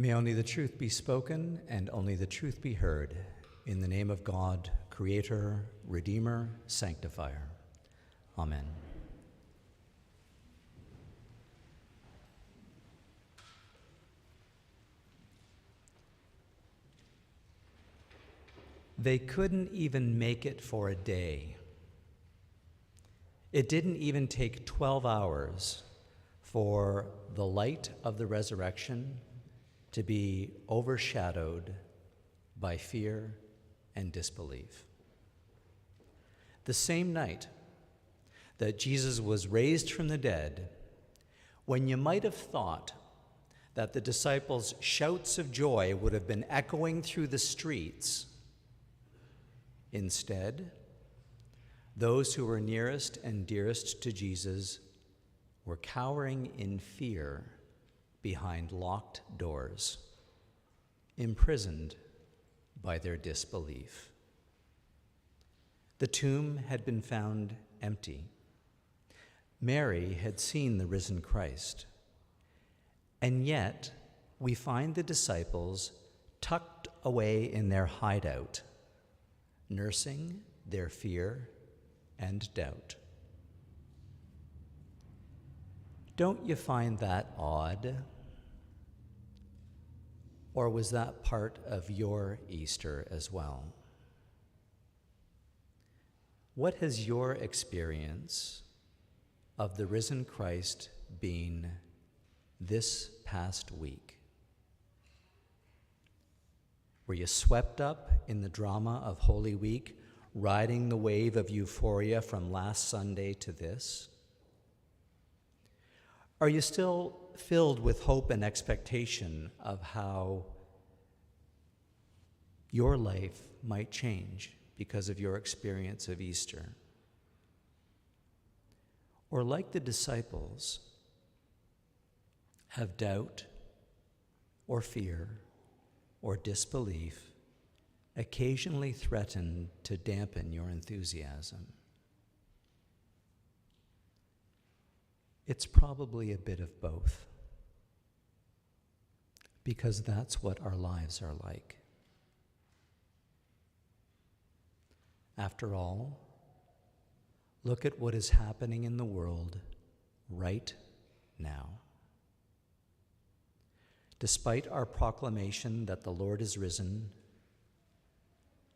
May only the truth be spoken and only the truth be heard. In the name of God, Creator, Redeemer, Sanctifier. Amen. They couldn't even make it for a day. It didn't even take 12 hours for the light of the resurrection to be overshadowed by fear and disbelief. The same night that Jesus was raised from the dead, when you might have thought that the disciples' shouts of joy would have been echoing through the streets, instead, those who were nearest and dearest to Jesus were cowering in fear behind locked doors, imprisoned by their disbelief. The tomb had been found empty. Mary had seen the risen Christ. And yet, we find the disciples tucked away in their hideout, nursing their fear and doubt. Don't you find that odd? Or was that part of your Easter as well? What has your experience of the risen Christ been this past week? Were you swept up in the drama of Holy Week, riding the wave of euphoria from last Sunday to this? Are you still filled with hope and expectation of how your life might change because of your experience of Easter? Or like the disciples, have doubt or fear or disbelief occasionally threaten to dampen your enthusiasm? It's probably a bit of both, because that's what our lives are like. After all, look at what is happening in the world right now. Despite our proclamation that the Lord is risen,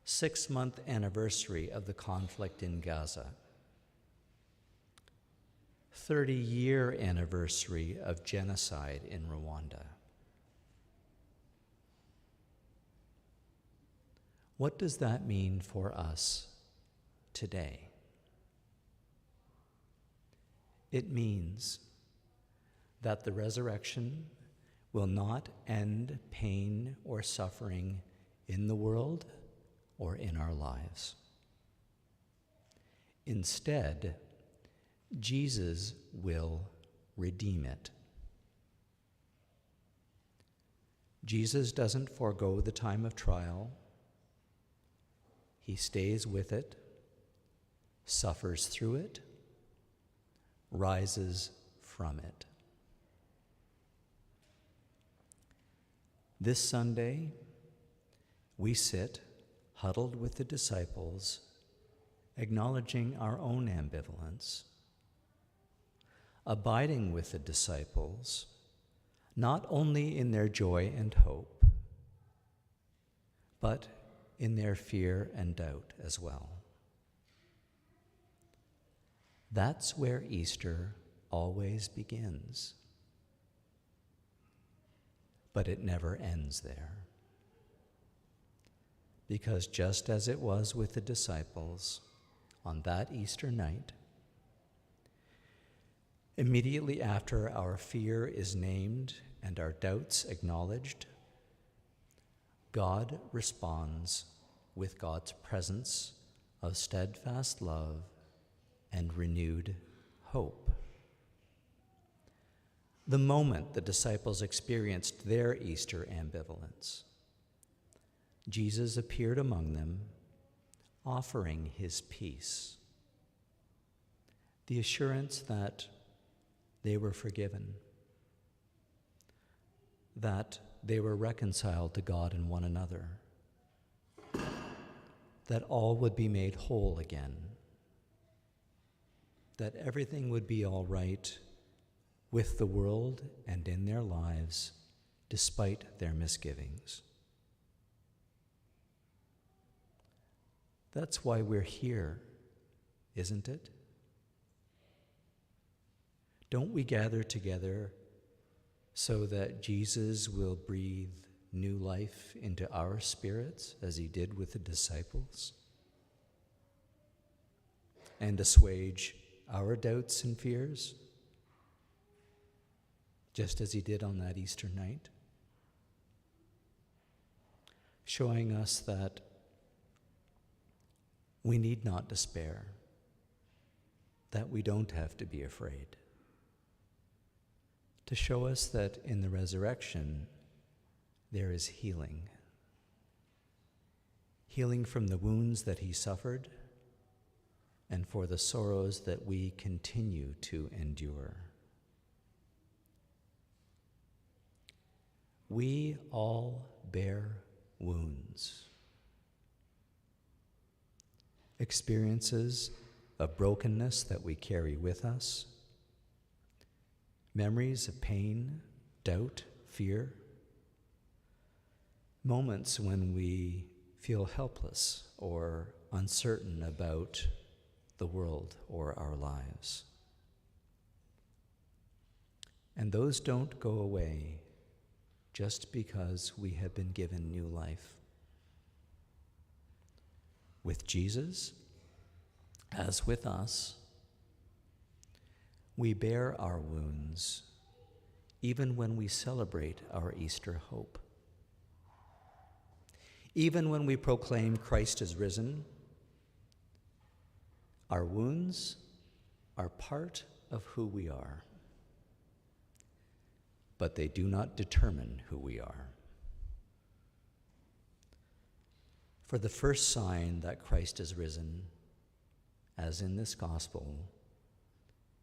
6-month anniversary of the conflict in Gaza, 30-year anniversary of genocide in Rwanda. What does that mean for us today? It means that the resurrection will not end pain or suffering in the world or in our lives. Instead, Jesus will redeem it. Jesus doesn't forego the time of trial. He stays with it, suffers through it, rises from it. This Sunday, we sit huddled with the disciples, acknowledging our own ambivalence, abiding with the disciples, not only in their joy and hope, but in their fear and doubt as well. That's where Easter always begins. But it never ends there. Because just as it was with the disciples on that Easter night, immediately after our fear is named and our doubts acknowledged, God responds with God's presence of steadfast love and renewed hope. The moment the disciples experienced their Easter ambivalence, Jesus appeared among them, offering his peace, the assurance that they were forgiven, that they were reconciled to God and one another, that all would be made whole again, that everything would be all right with the world and in their lives, despite their misgivings. That's why we're here, isn't it? Don't we gather together so that Jesus will breathe new life into our spirits, as he did with the disciples, and assuage our doubts and fears, just as he did on that Easter night, showing us that we need not despair, that we don't have to be afraid, to show us that in the resurrection there is healing. Healing from the wounds that he suffered and for the sorrows that we continue to endure. We all bear wounds, experiences of brokenness that we carry with us, memories of pain, doubt, fear, moments when we feel helpless or uncertain about the world or our lives. And those don't go away just because we have been given new life. With Jesus, as with us, we bear our wounds even when we celebrate our Easter hope. Even when we proclaim Christ is risen, our wounds are part of who we are, but they do not determine who we are. For the first sign that Christ is risen, as in this gospel,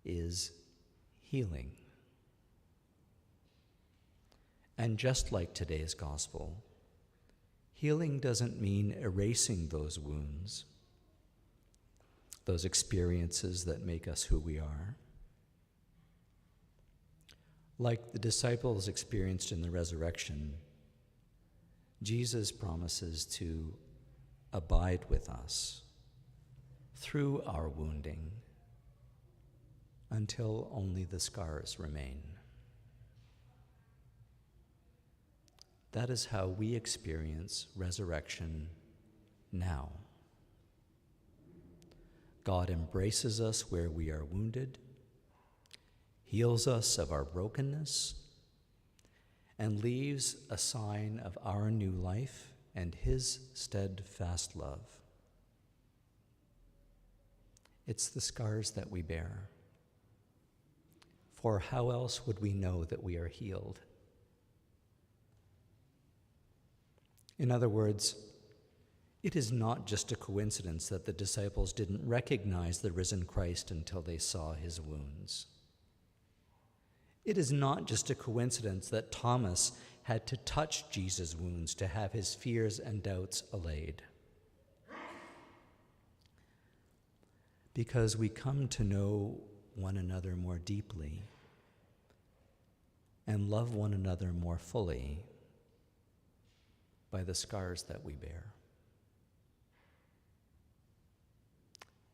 is healing. And just like today's gospel, healing doesn't mean erasing those wounds, those experiences that make us who we are. Like the disciples experienced in the resurrection, Jesus promises to abide with us through our wounding until only the scars remain. That is how we experience resurrection now. God embraces us where we are wounded, heals us of our brokenness, and leaves a sign of our new life and his steadfast love. It's the scars that we bear. For how else would we know that we are healed? In other words, it is not just a coincidence that the disciples didn't recognize the risen Christ until they saw his wounds. It is not just a coincidence that Thomas had to touch Jesus' wounds to have his fears and doubts allayed. Because we come to know one another more deeply and love one another more fully by the scars that we bear.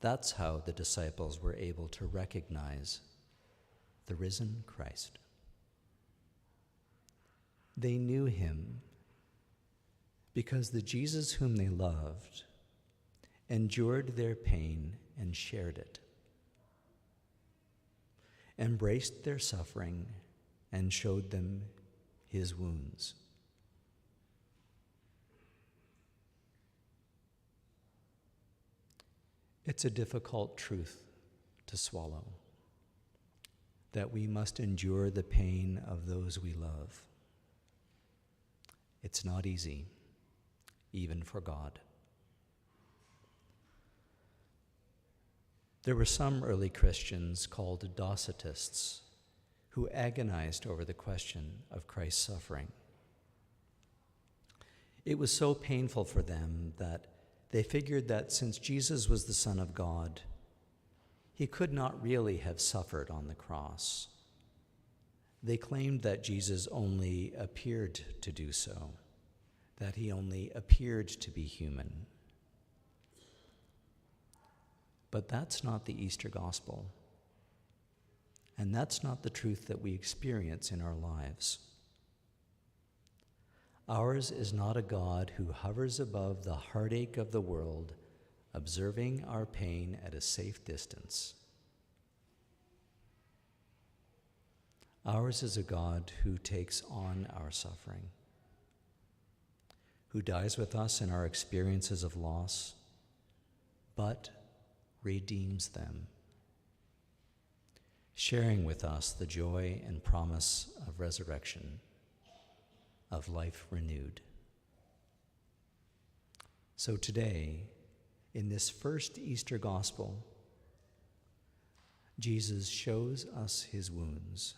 That's how the disciples were able to recognize the risen Christ. They knew him because the Jesus whom they loved endured their pain and shared it, embraced their suffering and showed them his wounds. It's a difficult truth to swallow, that we must endure the pain of those we love. It's not easy, even for God. There were some early Christians called Docetists who agonized over the question of Christ's suffering. It was so painful for them that they figured that since Jesus was the Son of God, he could not really have suffered on the cross. They claimed that Jesus only appeared to do so, that he only appeared to be human. But that's not the Easter gospel, and that's not the truth that we experience in our lives. Ours is not a God who hovers above the heartache of the world, observing our pain at a safe distance. Ours is a God who takes on our suffering, who dies with us in our experiences of loss, but redeems them, sharing with us the joy and promise of resurrection, of life renewed. So today, in this first Easter gospel, Jesus shows us his wounds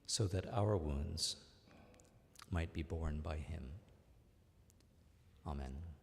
so that our wounds might be borne by him. Amen.